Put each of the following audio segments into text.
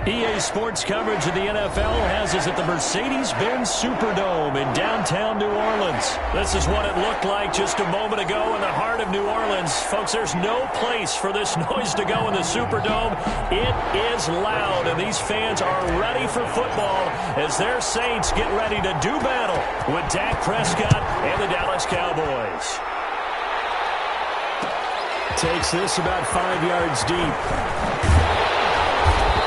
EA Sports coverage of the NFL has us at the Mercedes-Benz Superdome in downtown New Orleans. This is what it looked like just a moment ago in the heart of New Orleans. Folks, there's no place for this noise to go in the Superdome. It is loud, and these fans are ready for football as their Saints get ready to do battle with Dak Prescott and the Dallas Cowboys. Takes this about 5 yards deep.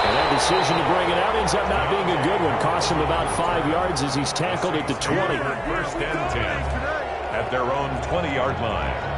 And that decision to bring it out ends up not being a good one. Costs him about 5 yards as he's tackled at the 20. First and 10 at their own 20-yard line.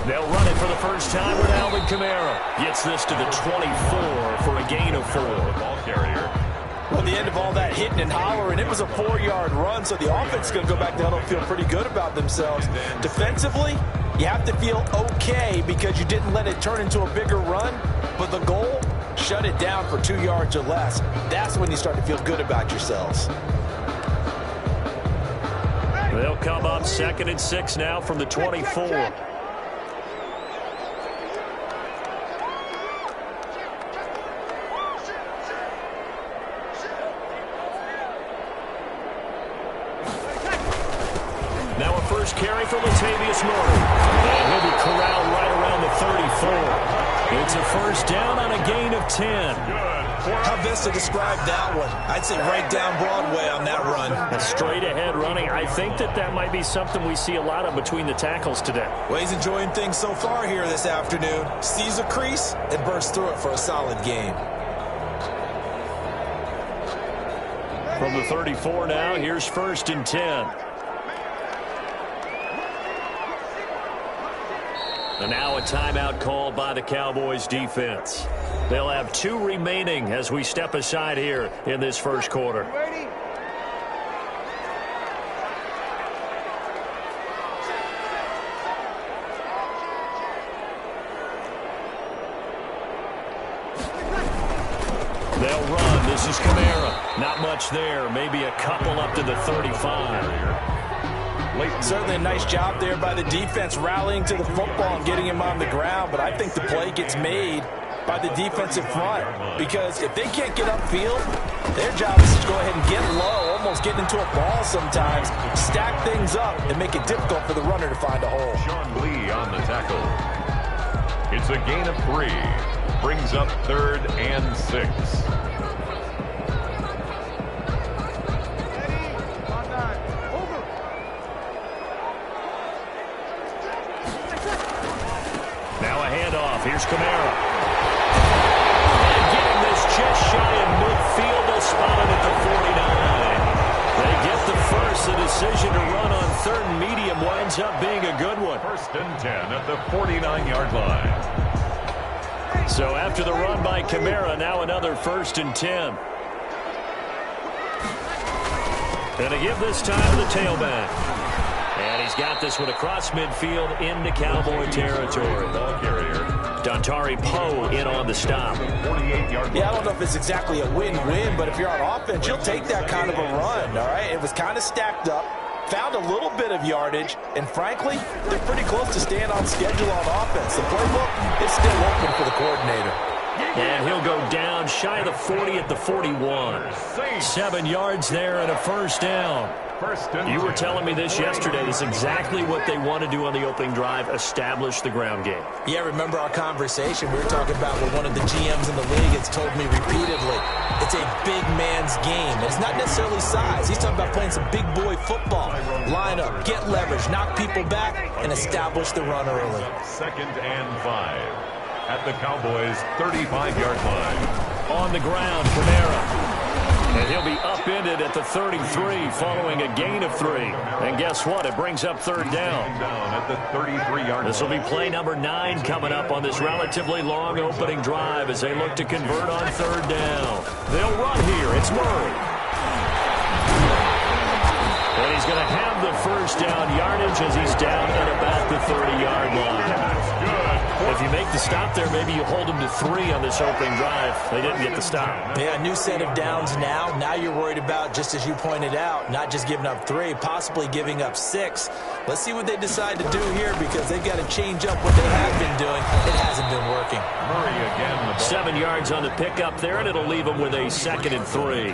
They'll run it for the first time with Alvin Kamara. Gets this to the 24 for a gain of 4. Ball carrier. Well, the end of all that hitting and hollering, it was a 4-yard run, so the offense is going to go back to huddle and feel pretty good about themselves. Defensively, you have to feel okay because you didn't let it turn into a bigger run, but the goal, shut it down for 2 yards or less. That's when you start to feel good about yourselves. They'll come up 2nd and 6 now from the 24. Now a first carry for Latavius Murray. And he'll be corralled right around the 34. It's a first down on a gain of 10. How best to describe that one? I'd say right down Broadway on that run. Straight ahead running. I think that might be something we see a lot of between the tackles today. Well, he's enjoying things so far here this afternoon. Sees a crease and bursts through it for a solid game. From the 34 now, here's 1st and 10. And now a timeout called by the Cowboys defense. They'll have 2 remaining as we step aside here in this first quarter. They'll run. This is Kamara. Not much there. Maybe a couple up to the 35. Certainly a nice job there by the defense rallying to the football and getting him on the ground, but I think the play gets made by the defensive front because if they can't get upfield, their job is to go ahead and get low, almost get into a ball sometimes, stack things up, and make it difficult for the runner to find a hole. Sean Lee on the tackle. It's a gain of 3. Brings up 3rd and 6. Here's Kamara. And getting this just shy of midfield. They'll spot it at the 49. They get the first. The decision to run on 3rd and medium winds up being a good one. 1st and 10 at the 49-yard line. So after the run by Kamara, now another 1st and 10. And to give this time to the tailback. And he's got this one across midfield into Cowboy territory. Ball carrier. Dontari Poe in on the stop. 48-yard. Yeah, I don't know if it's exactly a win-win, but if you're on offense, you'll take that kind of a run, all right? It was kind of stacked up, found a little bit of yardage, and frankly, they're pretty close to staying on schedule on offense. The playbook is still open for the coordinator. And he'll go down shy of the 40 at the 41. 7 yards there and a first down. You were telling me this yesterday. This is exactly what they want to do on the opening drive, establish the ground game. Yeah, remember our conversation? We were talking about what one of the GMs in the league has told me repeatedly. It's It's a big man's game. It's not necessarily size. He's talking about playing some big boy football. Line up, get leverage, knock people back, and establish the run early. 2nd and 5 at the Cowboys' 35-yard line. On the ground, Kamara. And he'll be upended at the 33 following a gain of 3. And guess what? It brings up 3rd down. At the 33-yard line. This will be play number 9 coming up on this relatively long opening drive as they look to convert on 3rd down. They'll run here. It's Murray. And he's going to have the first down yardage as he's down at about the 30-yard line. If you make the stop there, maybe you hold them to 3 on this opening drive. They didn't get the stop. Yeah, new set of downs now. Now you're worried about, just as you pointed out, not just giving up 3, possibly giving up 6. Let's see what they decide to do here because they've got to change up what they have been doing. It hasn't been working. Murray again. 7 yards on the pickup there, and it'll leave them with a 2nd and 3.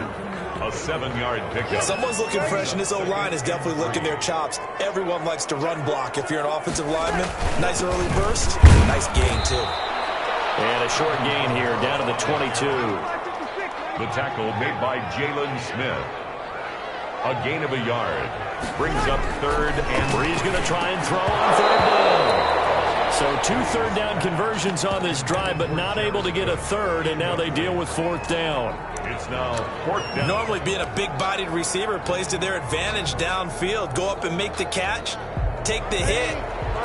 A 7-yard pickup. Someone's looking fresh, and this O-line is definitely licking their chops. Everyone likes to run block. If you're an offensive lineman, nice early burst, nice gain, too. And a short gain here, down to the 22. The tackle made by Jalen Smith. A gain of a yard. Brings up 3rd and... Bree's going to try and throw on 3rd down. So 2 3rd down conversions on this drive, but not able to get a 3rd, and now they deal with 4th down. It's now 4th down. Normally being a big-bodied receiver plays to their advantage downfield. Go up and make the catch, take the hit,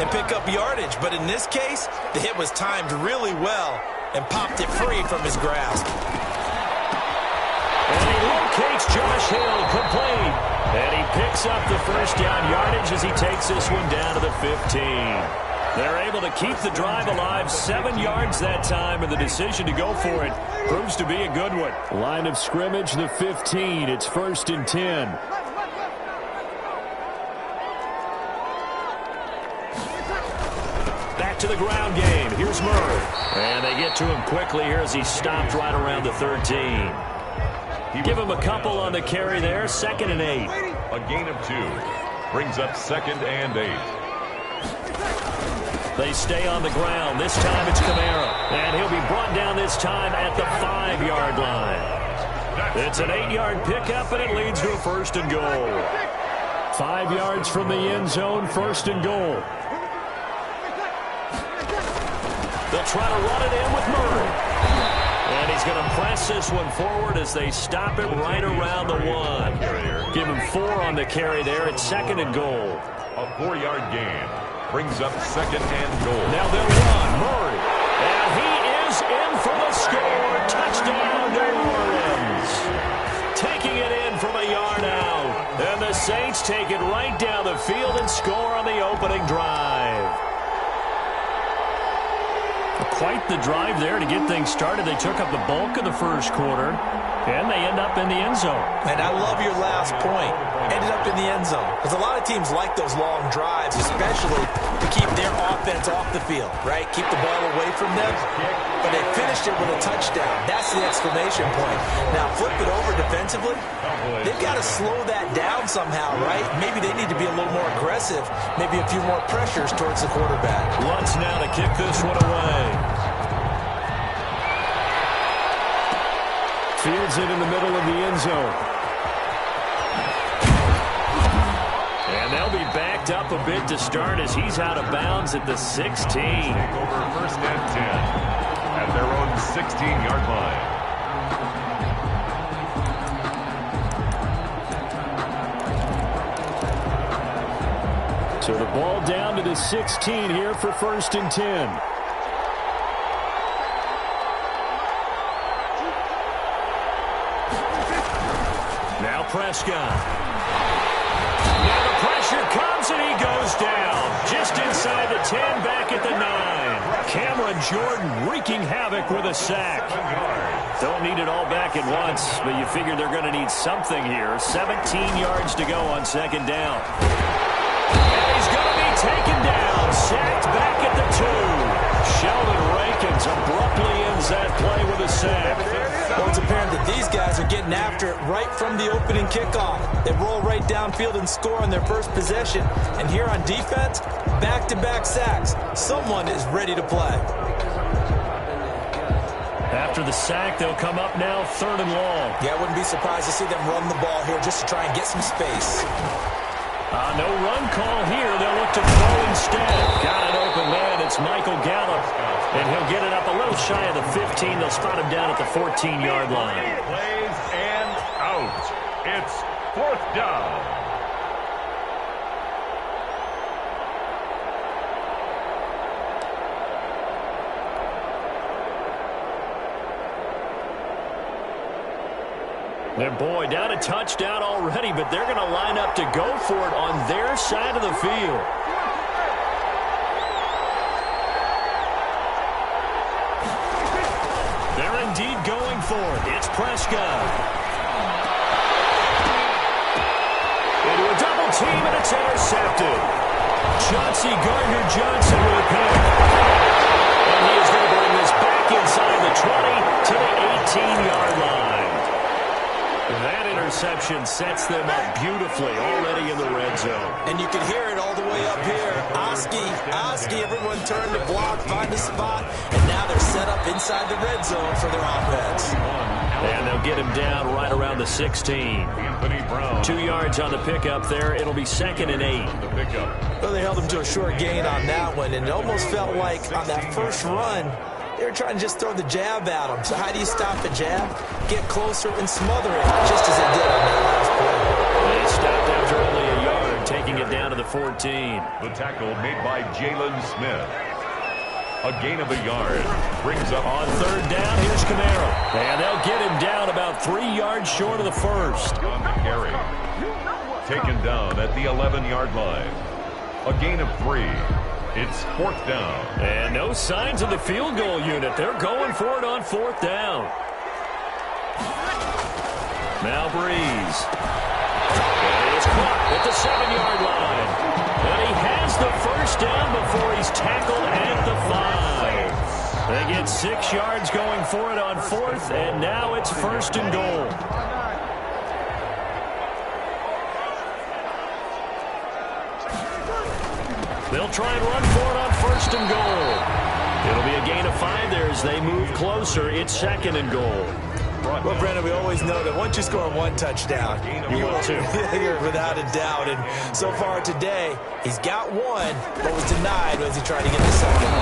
and pick up yardage. But in this case, the hit was timed really well and popped it free from his grasp. And he locates Josh Hill, complete. And he picks up the first down yardage as he takes this one down to the 15. They're able to keep the drive alive, 7 yards that time, and the decision to go for it proves to be a good one. Line of scrimmage, the 15. It's 1st and 10. Back to the ground game. Here's Murray. And they get to him quickly here as he stopped right around the 13. Give him a couple on the carry there, 2nd and 8. A gain of 2. Brings up 2nd and 8. They stay on the ground. This time it's Kamara. And he'll be brought down this time at the 5-yard line. It's an 8-yard pickup, and it leads to a 1st and goal. 5 yards from the end zone, 1st and goal. They'll try to run it in with Murray. And he's going to press this one forward as they stop it right around the 1. Give him 4 on the carry there. It's 2nd and goal. A 4-yard gain. Brings up 2nd and goal. Now they'll run. Murray. And he is in for the score. Touchdown, New Orleans. Taking it in from a yard out. And the Saints take it right down the field and score on the opening drive. Quite the drive there to get things started. They took up the bulk of the first quarter, and they end up in the end zone. And I love your last point. Ended up in the end zone. Because a lot of teams like those long drives, especially to keep their offense off the field, right? Keep the ball away from them. But they finished it with a touchdown. That's the exclamation point. Now, flip it over defensively. They've got to slow that down somehow, right? Maybe they need to be a little more aggressive. Maybe a few more pressures towards the quarterback. Lutz now to kick this one away. Fields it in the middle of the end zone. And they'll be backed up a bit to start as he's out of bounds at the 16. Over 1st and 10 at their own 16-yard line. So the ball down to the 16 here for 1st and 10. Now Prescott. Now the pressure comes and he goes down. Just inside the 10, back at the 9. Cameron Jordan wreaking havoc with a sack. Don't need it all back at once, but you figure they're going to need something here. 17 yards to go on 2nd down. And he's going to be taken down. Sacked back at the 2. Sheldon Rankins abruptly ends that play with a sack. Well, it's apparent that these guys are getting after it right from the opening kickoff. They roll right downfield and score on their first possession. And here on defense, back-to-back sacks. Someone is ready to play. After the sack, they'll come up now 3rd and long. Yeah, I wouldn't be surprised to see them run the ball here just to try and get some space. No run call here. They'll look to throw instead. Got an open man. It's Michael Gallup. And he'll get it up a little shy of the 15. They'll spot him down at the 14-yard line. Plays and out. It's 4th down. And boy, down a touchdown already, but they're going to line up to go for it on their side of the field. They're indeed going for it. It's Prescott. Into a double team, and it's intercepted. Chauncey Gardner-Johnson with a pick. And he is going to bring this back inside the 20 to the 18-yard line. That interception sets them up beautifully already in the red zone. And you can hear it all the way up here. Oski, everyone turned to block, find a spot, and now they're set up inside the red zone for their offense. And they'll get him down right around the 16. Anthony Brown. 2 yards on the pickup there. It'll be 2nd and 8. The pickup. Well, they held him to a short gain on that one, and it almost felt like on that first run, they were trying to just throw the jab at him. So how do you stop the jab? Get closer and smother it, just as it did on that last play. They stopped after only a yard, taking it down to the 14. The tackle made by Jalen Smith. A gain of a yard. Brings up on 3rd down. Here's Camaro. And they'll get him down about 3 yards short of the first. on the carry. Taken down at the 11-yard line. A gain of 3. It's 4th down. And no signs of the field goal unit. They're going for it on 4th down. Now Breeze. And he is caught at the 7-yard line. And he has the first down before he's tackled at the 5. They get 6 yards going for it on 4th, and now it's 1st and goal. They'll try and run for it on 1st and goal. It'll be a gain of 5 there as they move closer. It's 2nd and goal. Well, Brandon, we always know that once you score 1 touchdown, You will too. you're without a doubt. And so far today, he's got 1, but was denied as he tried to get the second.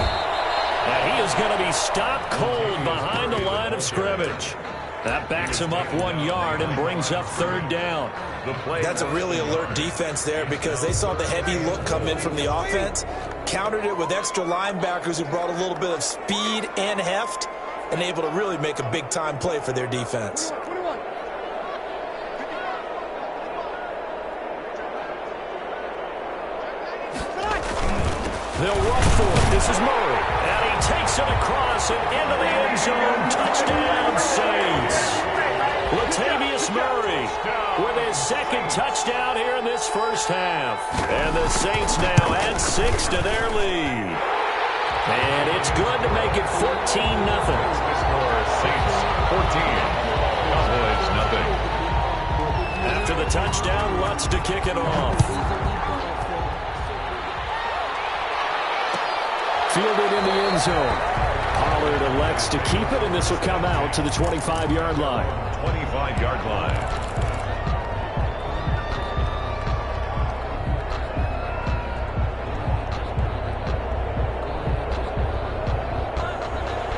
And he is going to be stopped cold behind the line of scrimmage. That backs him up 1 yard and brings up 3rd down. That's a really alert defense there because they saw the heavy look come in from the offense, countered it with extra linebackers who brought a little bit of speed and heft, and able to really make a big-time play for their defense. They'll run for it. This is Murray. And he takes it across and into the end zone. Touchdown, Saints. Latavius Murray with his 2nd touchdown here in this first half. And the Saints now add 6 to their lead. And it's good to make it 14-0. Score Saints 14. Cowboys nothing. After the touchdown, Lutz to kick it off. Fielded in the end zone. Pollard elects to keep it, and this will come out to the 25-yard line. 25-yard line.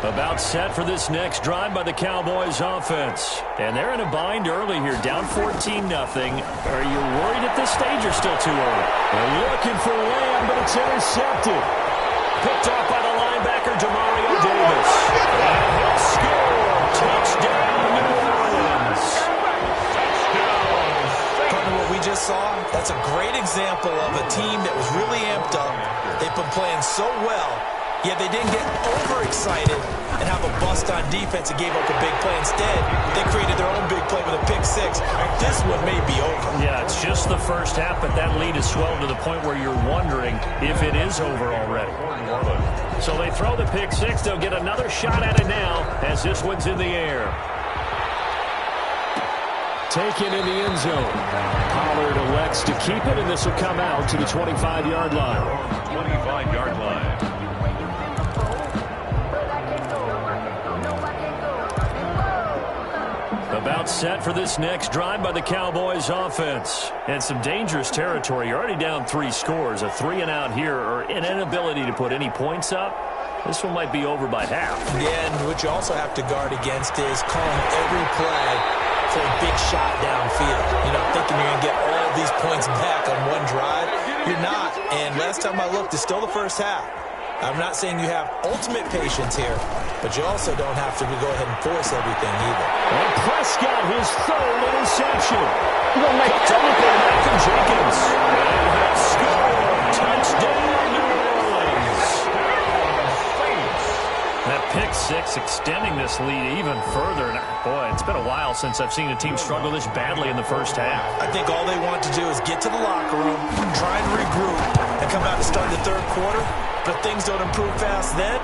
About set for this next drive by the Cowboys offense. And they're in a bind early here, down 14-0. Are you worried at this stage or still too early? They're looking for Lamb, but it's intercepted. Picked off by the linebacker, Demario Davis. And he'll score. Touchdown, New Orleans. Partner, what we just saw, that's a great example of a team that was really amped up. They've been playing so well, yet they didn't get overexcited and have a bust on defense and gave up a big play. Instead, they created their own big play with a pick 6. This one may be over. Yeah, it's just the first half, but that lead is swelled to the point where you're wondering if it is over already. So they throw the pick 6. They'll get another shot at it now as this one's in the air. Taken in the end zone. Pollard elects to keep it, and this will come out to the 25-yard line. 25-yard line. About set for this next drive by the Cowboys offense. And some dangerous territory. You're already down 3 scores. A 3-and-out here or an inability to put any points up. This one might be over by half. Yeah, and what you also have to guard against is calling every play for a big shot downfield. You know, thinking you're going to get all these points back on one drive. You're not. And last time I looked, it's still the first half. I'm not saying you have ultimate patience here, but you also don't have to go ahead and force everything either. And Prescott, his 3rd interception. Technical Malcolm Jenkins. And they score. Touchdown, New Orleans. That pick 6 extending this lead even further. And boy, it's been a while since I've seen a team struggle this badly in the first half. I think all they want to do is get to the locker room, try and regroup, and come out and start the 3rd quarter. But if things don't improve fast then,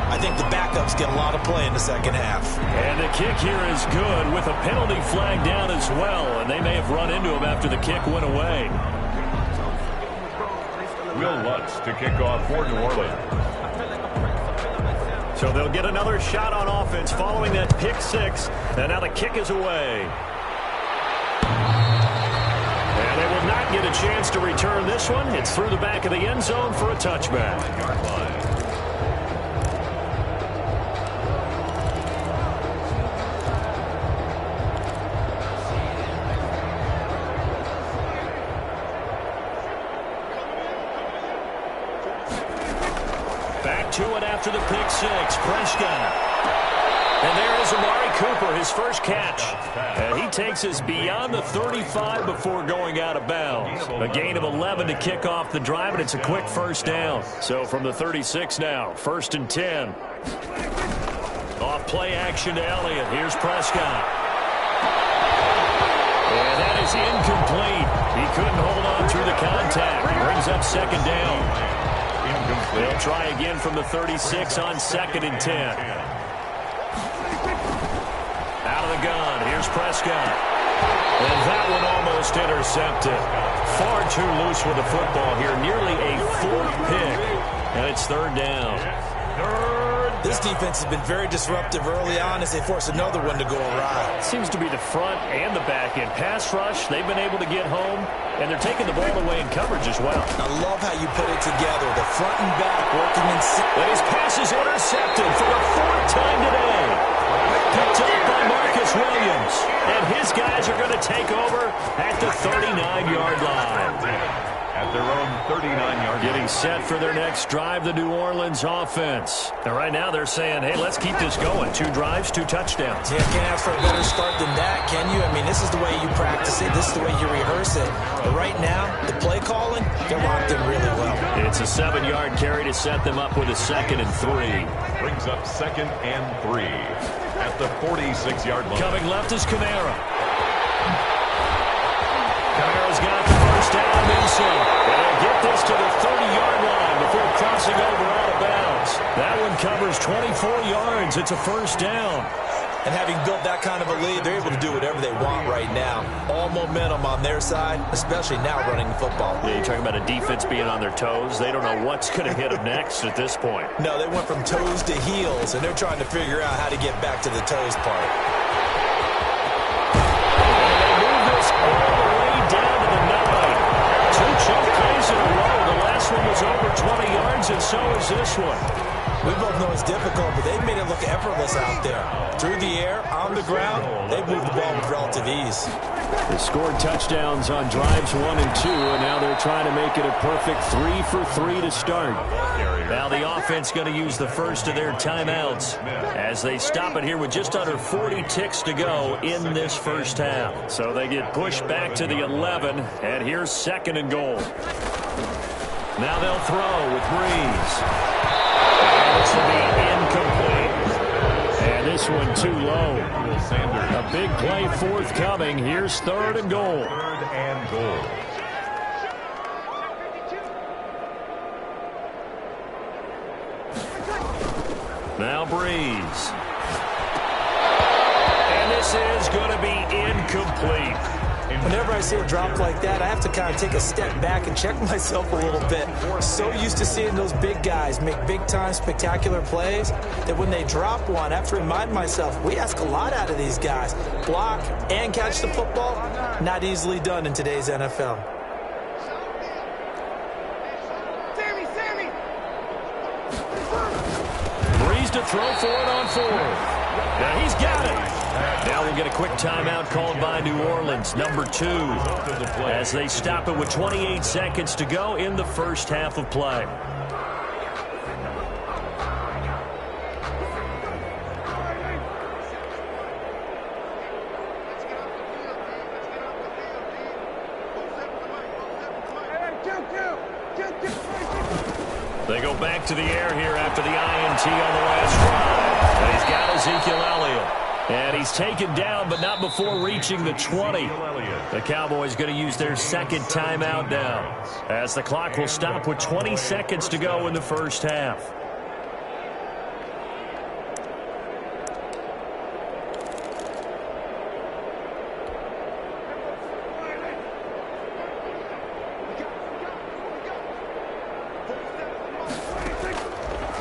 I think the backups get a lot of play in the second half. And the kick here is good with a penalty flag down as well. And they may have run into him after the kick went away. Will Lutz to kick off for New Orleans. So they'll get another shot on offense following that pick 6. And now the kick is away. And they will not get a chance to return this one. It's through the back of the end zone for a touchback. Back to it after the pick 6. Prescott. And there is Amari Cooper, his first catch. And he takes us beyond the 35 before going out of bounds. A gain of 11 to kick off the drive, and it's a quick first down. So from the 36 now, 1st and 10. Off play action to Elliott. Here's Prescott. And that is incomplete. He couldn't hold on through the contact. Brings up 2nd down. They'll try again from the 36 on 2nd and 10. Out of the gun, here's Prescott. And that one almost intercepted. Far too loose with the football here. Nearly a 4th pick. And it's 3rd down. This defense has been very disruptive early on as they force another one to go awry. Seems to be the front and the back end. Pass rush, they've been able to get home. And they're taking the ball away in coverage as well. I love how you put it together. The front and back working in sync. And his pass is intercepted for the 4th time today. Picked up by Marcus Williams. And his guys are going to take over at the 39-yard line. At their own 39-yard line. Getting set for their next drive, the New Orleans offense. And right now they're saying, hey, let's keep this going. 2 drives, 2 touchdowns. Yeah, can't ask for a better start than that, can you? I mean, this is the way you practice it. This is the way you rehearse it. But right now, the play calling, they're locked in really well. It's a 7-yard carry to set them up with a 2nd and 3. Brings up 2nd and 3 at the 46-yard line. Coming left is Kamara. Kamara's got the first down. They'll get this to the 30-yard line before crossing over out of bounds. That one covers 24 yards. It's a first down. And having built that kind of a lead, they're able to do whatever they want right now. All momentum on their side, especially now running the football. Yeah, you're talking about a defense being on their toes. They don't know what's going to hit them next at this point. No, they went from toes to heels, and they're trying to figure out how to get back to the toes part. And they move this all the way down to the 9. 2 choke plays in a row. The last one was over 20 yards, and so is this one. We both know it's difficult, but they've made it look effortless out there. Through the air, on the ground, they've moved the ball with relative ease. They scored touchdowns on drives 1 and 2, and now they're trying to make it a perfect 3 for 3 to start. Now the offense going to use the first of their timeouts as they stop it here with just under 40 ticks to go in this first half. So they get pushed back to the 11, and here's 2nd and goal. Now they'll throw with Breeze. This will be incomplete. And this one too low. A big play forthcoming. Here's 3rd and goal. 3rd and goal. Now Breeze. And this is going to be incomplete. Whenever I see a drop like that, I have to kind of take a step back and check myself a little bit. So used to seeing those big guys make big-time spectacular plays that when they drop one, I have to remind myself, we ask a lot out of these guys. Block and catch the football, not easily done in today's NFL. Breeze to throw for it on 4. Now he's got it. Now we'll get a quick timeout called by New Orleans, number 2, as they stop it with 28 seconds to go in the first half of play. They go back to the air here after the INT on the last drive. And he's got Ezekiel Elliott. And he's taken down, but not before reaching the 20. The Cowboys going to use their second timeout now, as the clock will stop with 20 seconds to go in the first half.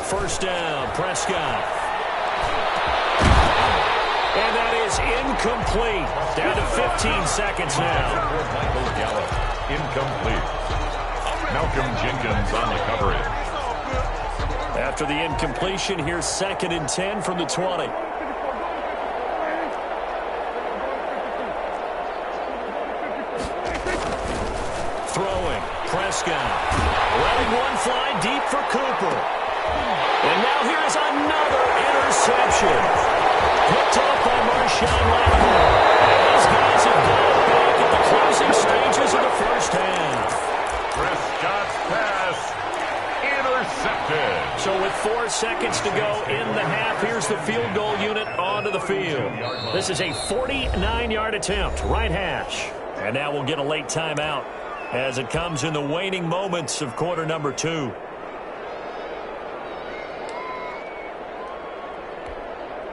First down, Prescott. And that is incomplete. Down to 15 seconds now. Michael Gallup, incomplete. Malcolm Jenkins on the coverage. After the incompletion, here's 2nd and 10 from the 20. Throwing, Prescott. Letting one fly deep for Cooper. And now here's another interception. Picked off by Marshawn Lattimore. And these guys have gone back at the closing stages of the first half. Prescott's pass intercepted. So with 4 seconds to go in the half, here's the field goal unit onto the field. This is a 49-yard attempt, right hash. And now we'll get a late timeout as it comes in the waning moments of quarter number 2.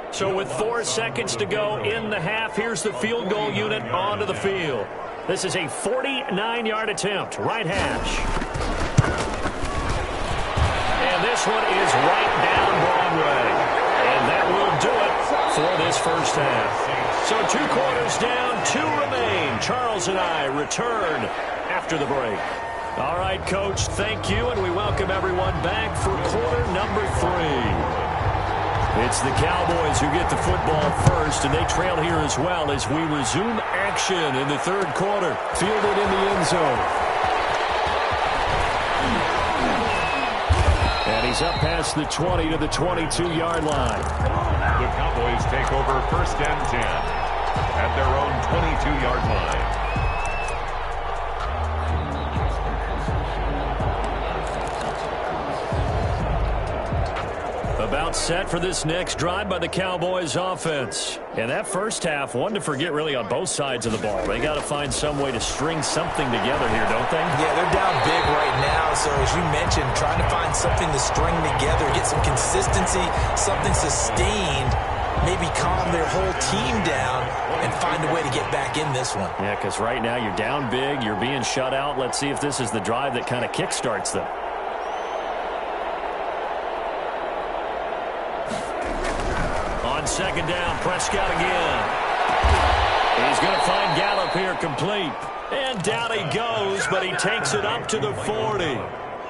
So with 4 seconds to go in the half, here's the field goal unit onto the field. This is a 49-yard attempt, right hash. And this one is right down Broadway. And that will do it for this first half. So 2 quarters down, 2 remain. Charles and I return after the break. All right, Coach, thank you, and we welcome everyone back for quarter number 3. It's the Cowboys who get the football first, and they trail here as well as we resume action in the third quarter. Fielded in the end zone. And he's up past the 20 to the 22-yard line. The Cowboys take over 1st and 10 at their own 22-yard line. About set for this next drive by the Cowboys offense. And that first half, one to forget really on both sides of the ball. They got to find some way to string something together here, don't they? Yeah, they're down big right now. So as you mentioned, trying to find something to string together, get some consistency, something sustained, maybe calm their whole team down and find a way to get back in this one. Yeah, because right now you're down big, you're being shut out. Let's see if this is the drive that kind of kickstarts them. Second down, Prescott again. He's going to find Gallup here complete. And down he goes, but he takes it up to the 40.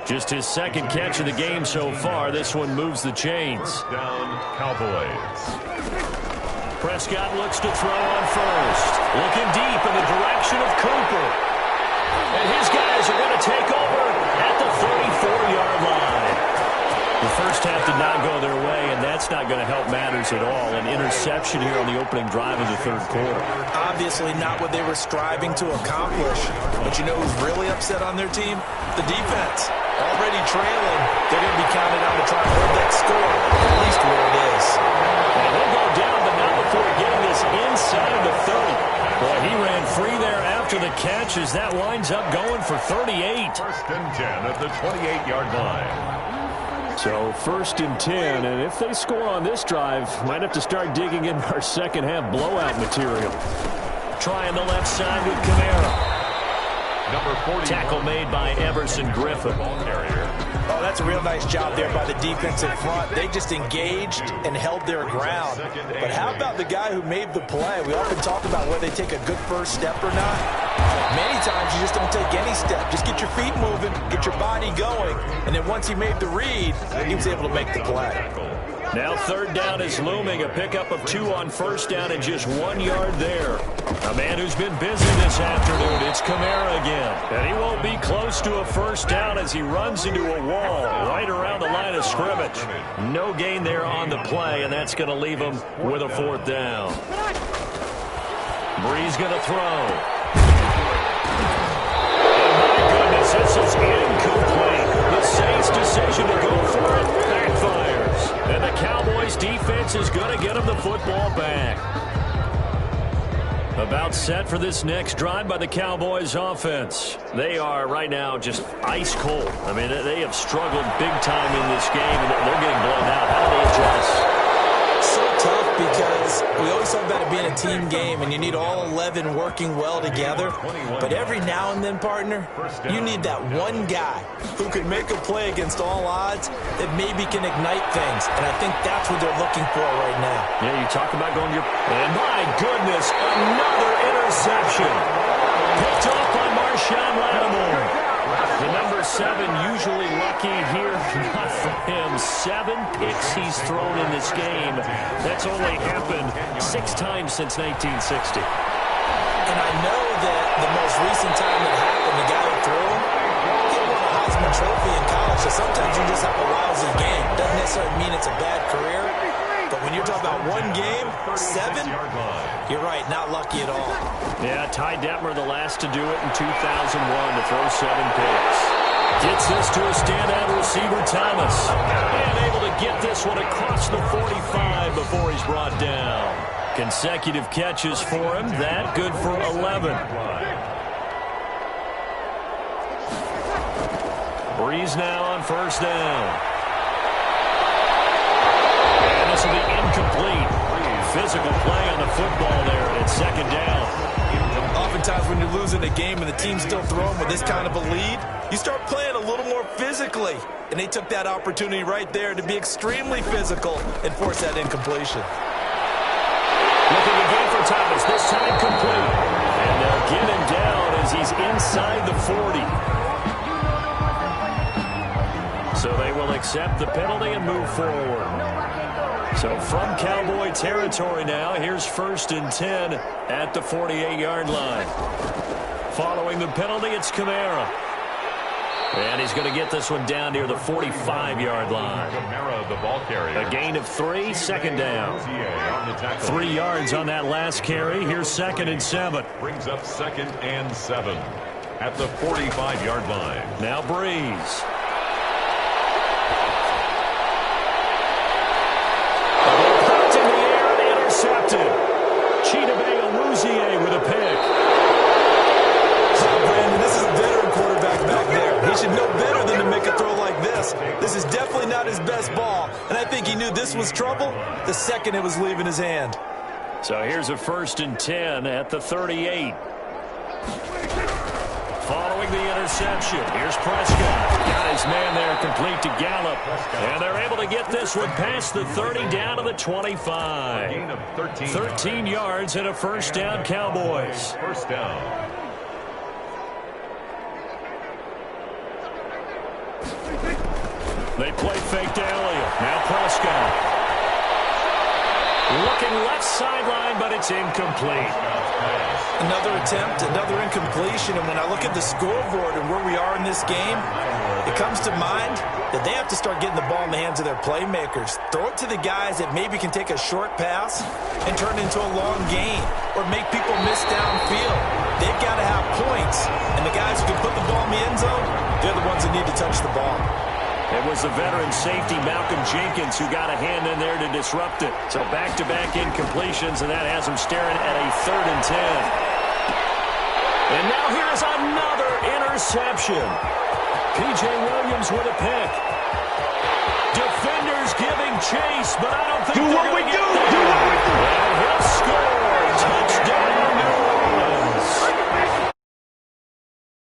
Just his second catch of the game so far. This one moves the chains. First down, Cowboys. Prescott looks to throw on first. Looking deep in the direction of Cooper. And his guys are going to take over at the 34-yard line. The first half did not go their way, and that's not going to help matters at all. An interception here on the opening drive of the third quarter. Obviously not what they were striving to accomplish. But you know who's really upset on their team? The defense. Already trailing. They're going to be counted on to try and hold that score, at least where it is. And they'll go down, but not before getting this inside the 30. Boy, he ran free there after the catch as that winds up going for 38. 1st and 10 at the 28-yard line. So 1st and 10, and if they score on this drive, might have to start digging in our second half blowout material. Trying the left side with Kamara. Number 40. Tackle made by Everson Griffin. Oh, that's a real nice job there by the defensive front. They just engaged and held their ground. But how about the guy who made the play? We often talk about whether they take a good first step or not. Many times you just don't take any step. Just get your feet moving, get your body going, and then once he made the read, he was able to make the play. Now third down is looming. A pickup of 2 on first down and just 1 yard there. A man who's been busy this afternoon. It's Kamara again. And he won't be close to a first down as he runs into a wall right around the line of scrimmage. No gain there on the play, and that's going to leave him with a 4th down. Breeze going to throw. And my goodness, this is incomplete. The Saints' decision to go for it backfires. And the Cowboys' defense is going to get them the football back. About set for this next drive by the Cowboys offense. They are right now just ice cold. I mean, they have struggled big time in this game, and they're getting blown out. How do they adjust? So tough because we always talk about it being a team game, and you need all 11 working well together. But every now and then, partner, you need that one guy who can make a play against all odds that maybe can ignite things. And I think that's what they're looking for right now. Yeah, you talk about going your... And my goodness, another interception. Picked off by Marshawn Lattimore. The number 7 usually lucky here. Not for him. 7 picks he's thrown in this game. That's only happened 6 times since 1960. And I know that the most recent time it happened, the guy who threw him, he won a Heisman Trophy in college. So sometimes you just have a lousy game. Doesn't necessarily mean it's a bad career. But when you're talking about one game, 7, you're right, not lucky at all. Yeah, Ty Detmer, the last to do it in 2001 to throw 7 picks. Gets this to a standout receiver, Thomas. And able to get this one across the 45 before he's brought down. Consecutive catches for him. That good for 11. Breeze now on first down. And this will be incomplete. Physical play on the football there, and it's 2nd down. Oftentimes when you're losing a game and the team's still throwing with this kind of a lead, you start playing a little more physically. And they took that opportunity right there to be extremely physical and force that incompletion. Looking again for Thomas, this time complete. And they'll get him down as he's inside the 40. So they will accept the penalty and move forward. So from Cowboy territory now, here's 1st and 10 at the 48-yard line. Following the penalty, it's Kamara. And he's going to get this one down near the 45-yard line. Kamara, the ball carrier. A gain of 3, 2nd down. 3 yards on that last carry. Here's 2nd and 7. Brings up 2nd and 7 at the 45-yard line. Now Breeze. Intercepted. Chidobe Awuzie with a pick. Brandon, this is a veteran quarterback back there. He should know better than to make a throw like this. This is definitely not his best ball, and I think he knew this was trouble the second it was leaving his hand. So here's a 1st and 10 at the 38. Following the interception, here's Prescott. Got his man there complete to Gallup. And they're able to get this one past the 30 down to the 25. Gain of 13 yards and a 1st down, Cowboys. 1st down. They play fake to Elliott. Now Prescott. Looking left sideline, but it's incomplete. Another attempt, another incompletion, and when I look at the scoreboard and where we are in this game, it comes to mind that they have to start getting the ball in the hands of their playmakers. Throw it to the guys that maybe can take a short pass and turn it into a long gain or make people miss downfield. They've got to have points, and the guys who can put the ball in the end zone, they're the ones that need to touch the ball. It was the veteran safety Malcolm Jenkins who got a hand in there to disrupt it. So back-to-back incompletions, and that has him staring at a 3rd and 10. And now here's another interception. P.J. Williams with a pick. Defenders giving chase, but I don't think they're going to get there. Do what we do. Well,